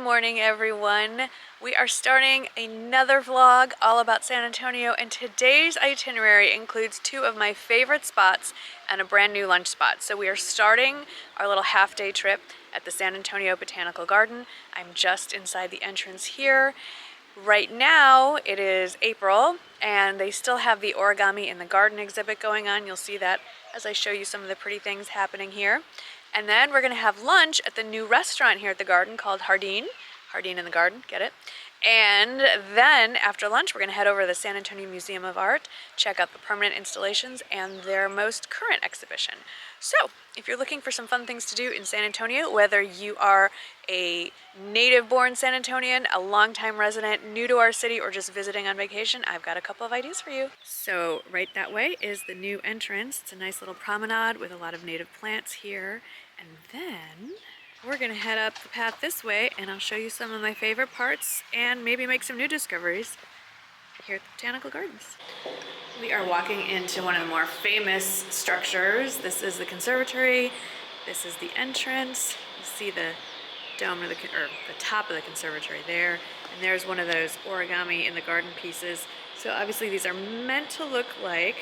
morning, everyone. We are starting another vlog all about San Antonio, and today's itinerary includes two of my favorite spots and a brand new lunch spot. So we are starting our little half-day trip at the San Antonio Botanical Garden. I'm just inside the entrance here. Right now it is April and they still have the origami in the garden exhibit going on. You'll see that as I show you some of the pretty things happening here. And then we're going to have lunch at the new restaurant here at the garden called Jardin. Jardin in the garden, get it? And then after lunch, we're going to head over to the San Antonio Museum of Art, check out the permanent installations and their most current exhibition. So if you're looking for some fun things to do in San Antonio, whether you are a native-born San Antonian, a longtime resident, new to our city, or just visiting on vacation, I've got a couple of ideas for you. So right that way is the new entrance. It's a nice little promenade with a lot of native plants here. And then we're gonna head up the path this way and I'll show you some of my favorite parts and maybe make some new discoveries here at the Botanical Gardens. We are walking into one of the more famous structures. This is the Conservatory. This is the entrance. You see the dome of the top of the conservatory there. And there's one of those origami in the garden pieces. So obviously these are meant to look like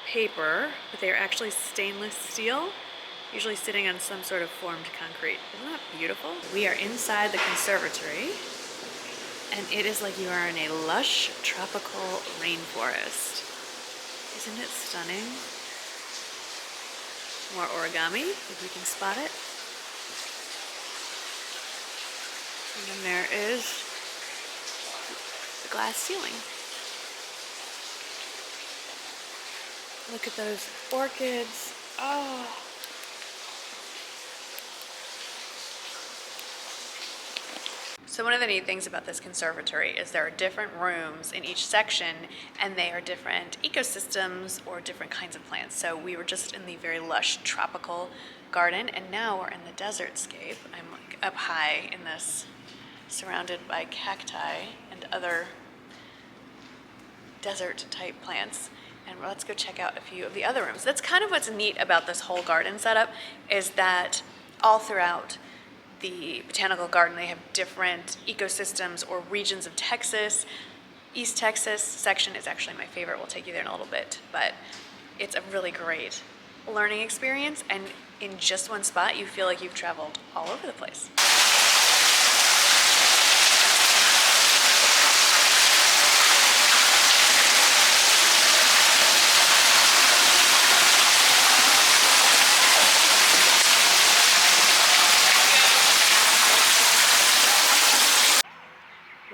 paper, but they are actually stainless steel, usually sitting on some sort of formed concrete. Isn't that beautiful? We are inside the conservatory, and it is like you are in a lush tropical rainforest. Isn't it stunning? More origami, if we can spot it. And then there is the glass ceiling. Look at those orchids. Oh. So one of the neat things about this conservatory is there are different rooms in each section and they are different ecosystems or different kinds of plants. So we were just in the very lush tropical garden and now we're in the desert scape. I'm like up high in this, surrounded by cacti and other desert type plants. And let's go check out a few of the other rooms. That's kind of what's neat about this whole garden setup, is that all throughout the Botanical Garden they have different ecosystems or regions of Texas. East Texas section is actually my favorite. We'll take you there in a little bit, but it's a really great learning experience, and in just one spot you feel like you've traveled all over the place.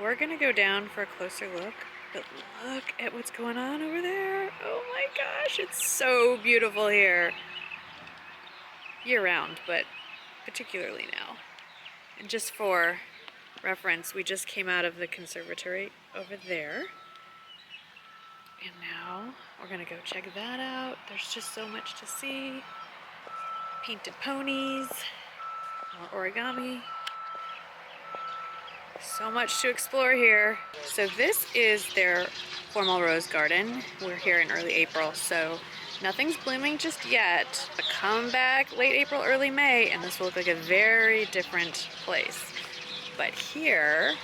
We're gonna go down for a closer look, but look at what's going on over there. Oh my gosh, it's so beautiful here. Year round, but particularly now. And just for reference, we just came out of the conservatory over there. And now we're gonna go check that out. There's just so much to see. Painted ponies, more origami. So much to explore here. So this is their formal rose garden. We're here in early April, so nothing's blooming just yet, but come back late April, early May, and this will look like a very different place. But here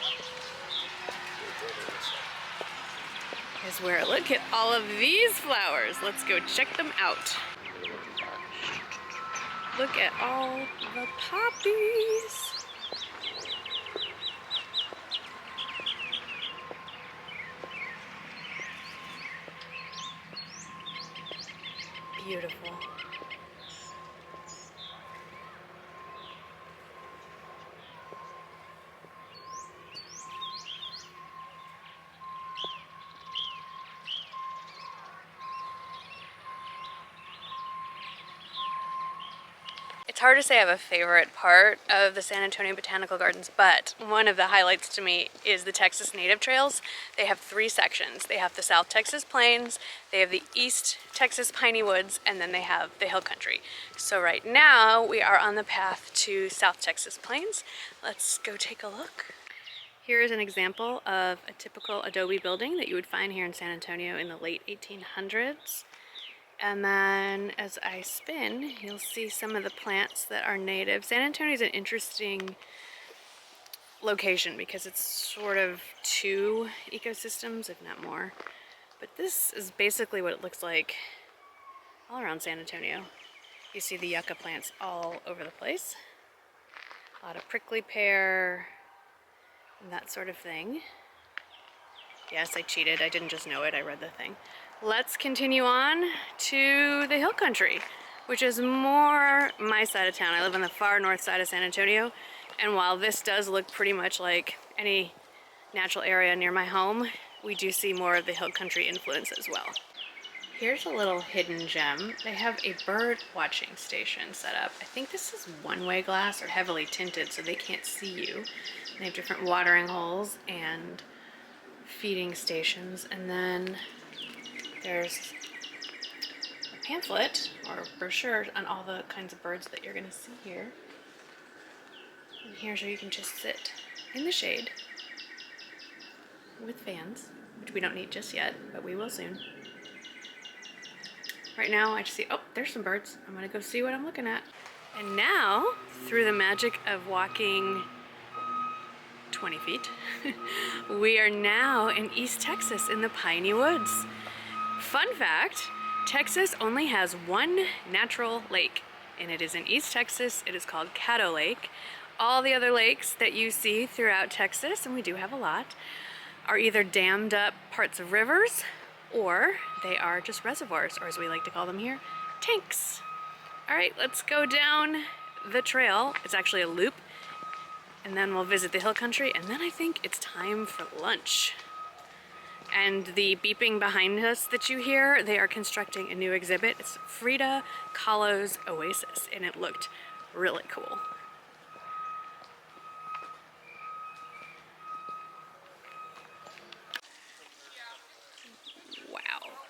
is where, look at all of these flowers. Let's go check them out. Look at all the poppies. Beautiful. It's hard to say I have a favorite part of the San Antonio Botanical Gardens, but one of the highlights to me is the Texas Native Trails. They have three sections. They have the South Texas Plains, they have the East Texas Piney Woods, and then they have the Hill Country. So right now we are on the path to South Texas Plains. Let's go take a look. Here is an example of a typical adobe building that you would find here in San Antonio in the late 1800s. And then as I spin, you'll see some of the plants that are native. San Antonio is an interesting location because it's sort of two ecosystems, if not more. But this is basically what it looks like all around San Antonio. You see the yucca plants all over the place. A lot of prickly pear and that sort of thing. Yes, I cheated. I didn't just know it. I read the thing. Let's continue on to the hill country, which is more my side of town. I live on the far north side of San Antonio, and while this does look pretty much like any natural area near my home, we do see more of the hill country influence as well. Here's a little hidden gem. They have a bird watching station set up. I think this is one-way glass or heavily tinted so they can't see you. They have different watering holes and feeding stations, and then there's a pamphlet or brochure on all the kinds of birds that you're going to see here. And here's where you can just sit in the shade with fans, which we don't need just yet, but we will soon. Right now I just see, oh, there's some birds. I'm going to go see what I'm looking at. And now, through the magic of walking 20 feet, we are now in East Texas in the Piney Woods. Fun fact, Texas only has one natural lake, and it is in East Texas. It is called Caddo Lake. All the other lakes that you see throughout Texas, and we do have a lot, are either dammed up parts of rivers, or they are just reservoirs, or as we like to call them here, tanks. All right, let's go down the trail. It's actually a loop. And then we'll visit the hill country, and then I think it's time for lunch. And the beeping behind us that you hear, they are constructing a new exhibit. It's Frida Kahlo's Oasis, and it looked really cool. Wow,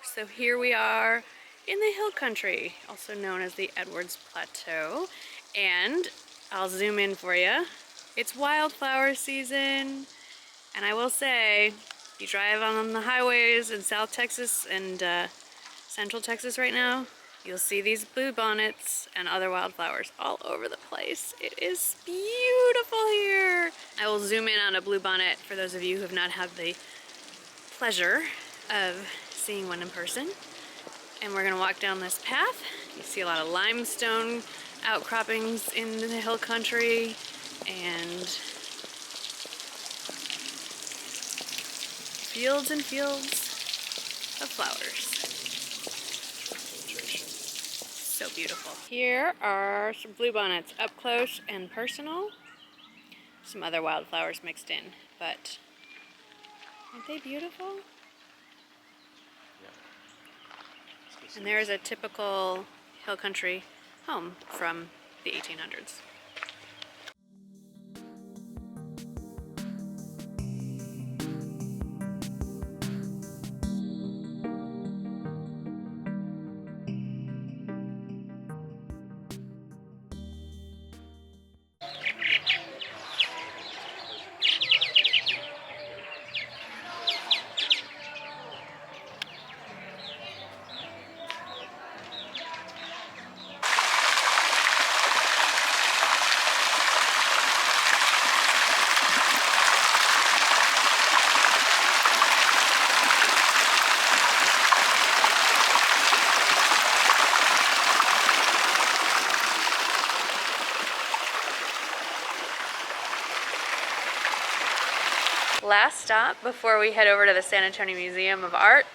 so here we are in the hill country, also known as the Edwards Plateau. And I'll zoom in for you. It's wildflower season, and I will say, if you drive on the highways in South Texas and Central Texas right now, you'll see these bluebonnets and other wildflowers all over the place. It is beautiful here. I will zoom in on a bluebonnet for those of you who have not had the pleasure of seeing one in person. And we're gonna walk down this path. You see a lot of limestone outcroppings in the hill country, and fields and fields of flowers. So beautiful. Here are some bluebonnets up close and personal. Some other wildflowers mixed in, but aren't they beautiful? And there's a typical hill country home from the 1800s. Last stop before we head over to the San Antonio Museum of Art,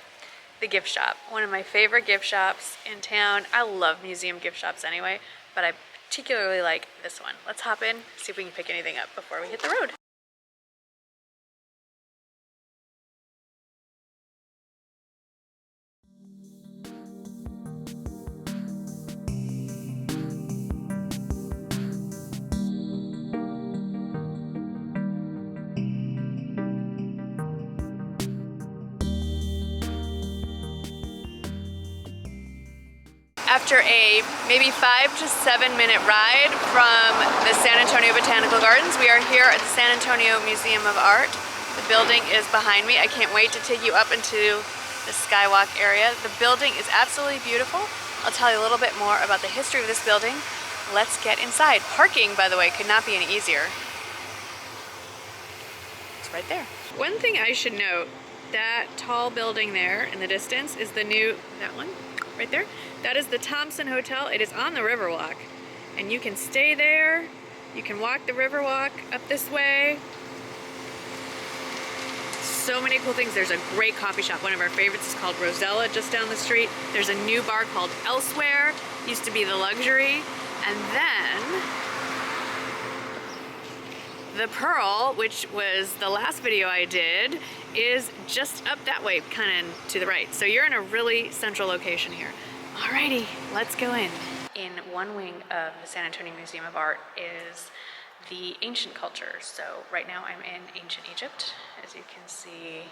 the gift shop. One of my favorite gift shops in town. I love museum gift shops anyway, but I particularly like this one. Let's hop in, see if we can pick anything up before we hit the road. After a maybe 5 to 7 minute ride from the San Antonio Botanical Gardens, we are here at the San Antonio Museum of Art. The building is behind me. I can't wait to take you up into the skywalk area. The building is absolutely beautiful. I'll tell you a little bit more about the history of this building. Let's get inside. Parking, by the way, could not be any easier. right there. One thing I should note, that tall building there in the distance is the new, that one right there, that is the Thompson Hotel. It is on the Riverwalk, and you can stay there. You can walk the Riverwalk up this way. So many cool things. There's a great coffee shop. One of our favorites is called Rosella, just down the street. There's a new bar called Elsewhere. Used to be the Luxury. And then the Pearl, which was the last video I did, is just up that way, kind of to the right. So you're in a really central location here. Alrighty, let's go in. In one wing of the San Antonio Museum of Art is the ancient culture. So right now I'm in ancient Egypt, as you can see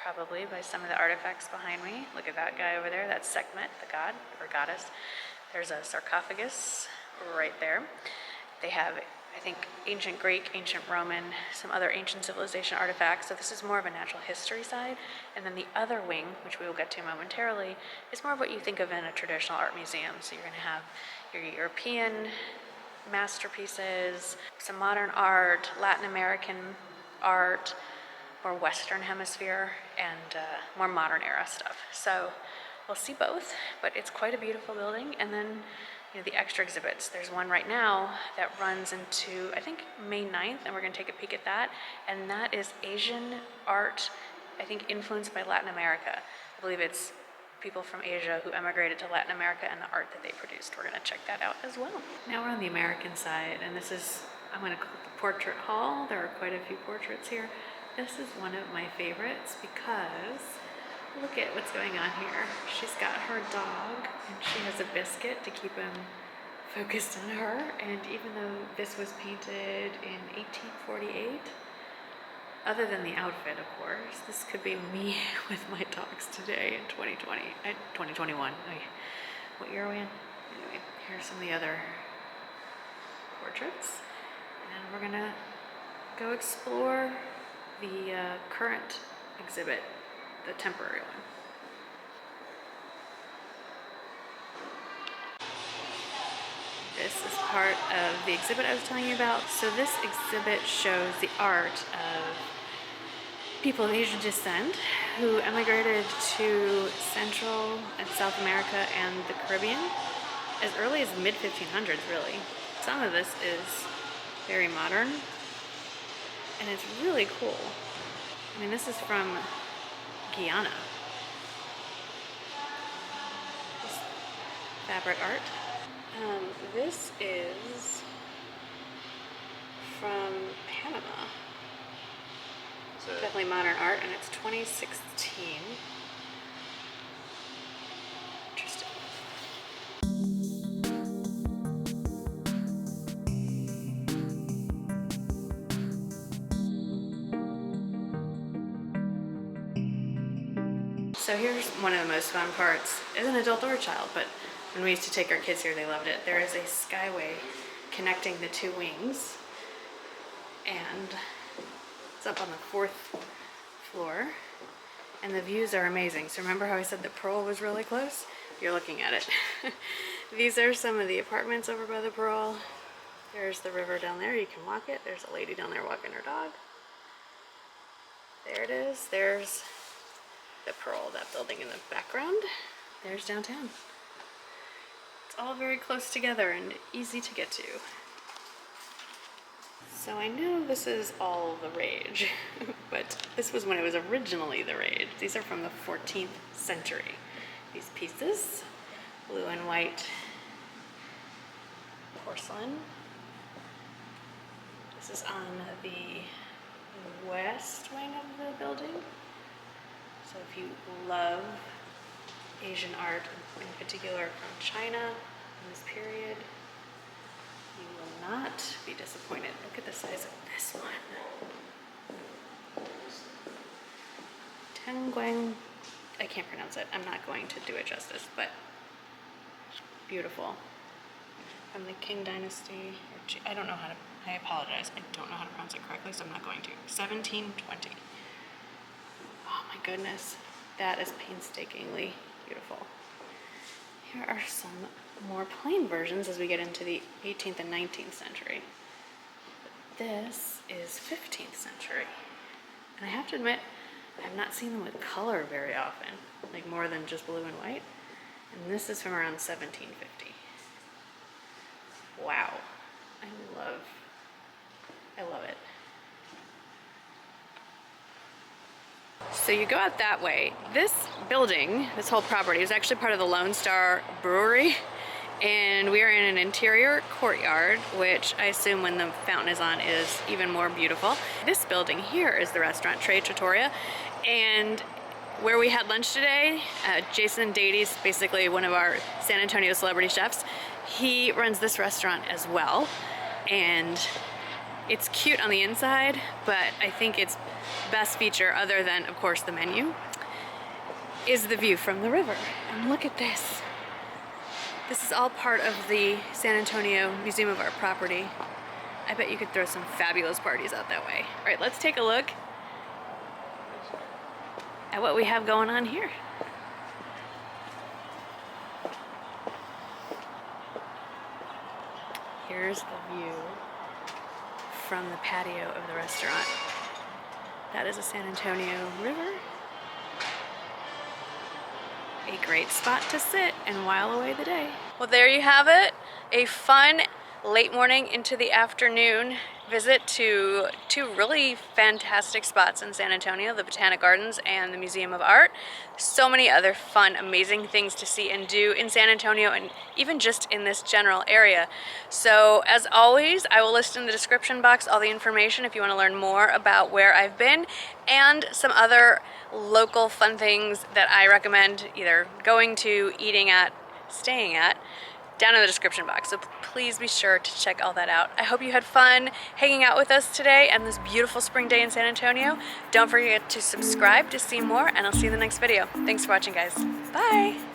probably by some of the artifacts behind me. Look at that guy over there, that's Sekhmet, the god or goddess. There's a sarcophagus right there. They have, I think, ancient Greek, ancient Roman, some other ancient civilization artifacts. So this is more of a natural history side. And then the other wing, which we will get to momentarily, is more of what you think of in a traditional art museum. So you're gonna have your European masterpieces, some modern art, Latin American art, more Western Hemisphere, and more modern era stuff. So we'll see both, but it's quite a beautiful building. And then, you know, the extra exhibits. There's one right now that runs into, I think, May 9th, and we're gonna take a peek at that. And that is Asian art, I think influenced by Latin America. I believe it's people from Asia who emigrated to Latin America and the art that they produced. We're gonna check that out as well. Now we're on the American side, and this is, I'm gonna call it the portrait hall. There are quite a few portraits here. This is one of my favorites because look at what's going on here. She's got her dog, and she has a biscuit to keep him focused on her. And even though this was painted in 1848, other than the outfit, of course, this could be me with my dogs today in 2021. What year are we in? Anyway, here's some of the other portraits. And we're gonna go explore the current exhibit, the temporary one. This is part of the exhibit I was telling you about. So this exhibit shows the art of people of Asian descent who emigrated to Central and South America and the Caribbean as early as the mid-1500s, really. Some of this is very modern, and it's really cool. I mean, this is from Guyana. This fabric art. This is from Panama. So definitely modern art, and it's 2016. Interesting. So here's one of the most fun parts, as an adult or a child, but when we used to take our kids here, they loved it. There is a skyway connecting the two wings, and it's up on the 4th floor, and the views are amazing. So remember how I said the Pearl was really close? You're looking at it. These are some of the apartments over by the Pearl. There's the river down there, you can walk it. There's a lady down there walking her dog. There it is. There's the Pearl, that building in the background. There's downtown. It's all very close together and easy to get to. So I know this is all the rage, but this was when it was originally the rage. These are from the 14th century. These pieces, blue and white porcelain. This is on the west wing of the building. So if you love Asian art, in particular from China in this period, you will not be disappointed. Look at the size of this one. Tenguang, I can't pronounce it. I'm not going to do it justice, but beautiful. From the Qing Dynasty, I don't know how to, I apologize. I don't know how to pronounce it correctly, so I'm not going to. 1720. Oh my goodness, that is painstakingly beautiful. Here are some more plain versions as we get into the 18th and 19th century. But this is 15th century. And I have to admit, I've not seen them with color very often, like more than just blue and white. And this is from around 1750. Wow, I love it. So you go out that way. This building, this whole property, is actually part of the Lone Star Brewery. And we are in an interior courtyard, which I assume when the fountain is on is even more beautiful. This building here is the restaurant Tre Trattoria. And where we had lunch today, Jason Dady's basically one of our San Antonio celebrity chefs. He runs this restaurant as well. And it's cute on the inside, but I think its best feature, other than, of course, the menu, is the view from the river. And look at this. This is all part of the San Antonio Museum of Art property. I bet you could throw some fabulous parties out that way. All right, let's take a look at what we have going on here. Here's the view from the patio of the restaurant. That is a San Antonio river. A great spot to sit and while away the day. Well, there you have it. A fun late morning into the afternoon visit to two really fantastic spots in San Antonio, the Botanic Gardens and the Museum of Art. So many other fun, amazing things to see and do in San Antonio and even just in this general area. So as always, I will list in the description box all the information if you want to learn more about where I've been and some other local fun things that I recommend either going to, eating at, staying at, down in the description box. So please be sure to check all that out. I hope you had fun hanging out with us today and this beautiful spring day in San Antonio. Don't forget to subscribe to see more, and I'll see you in the next video. Thanks for watching, guys. Bye.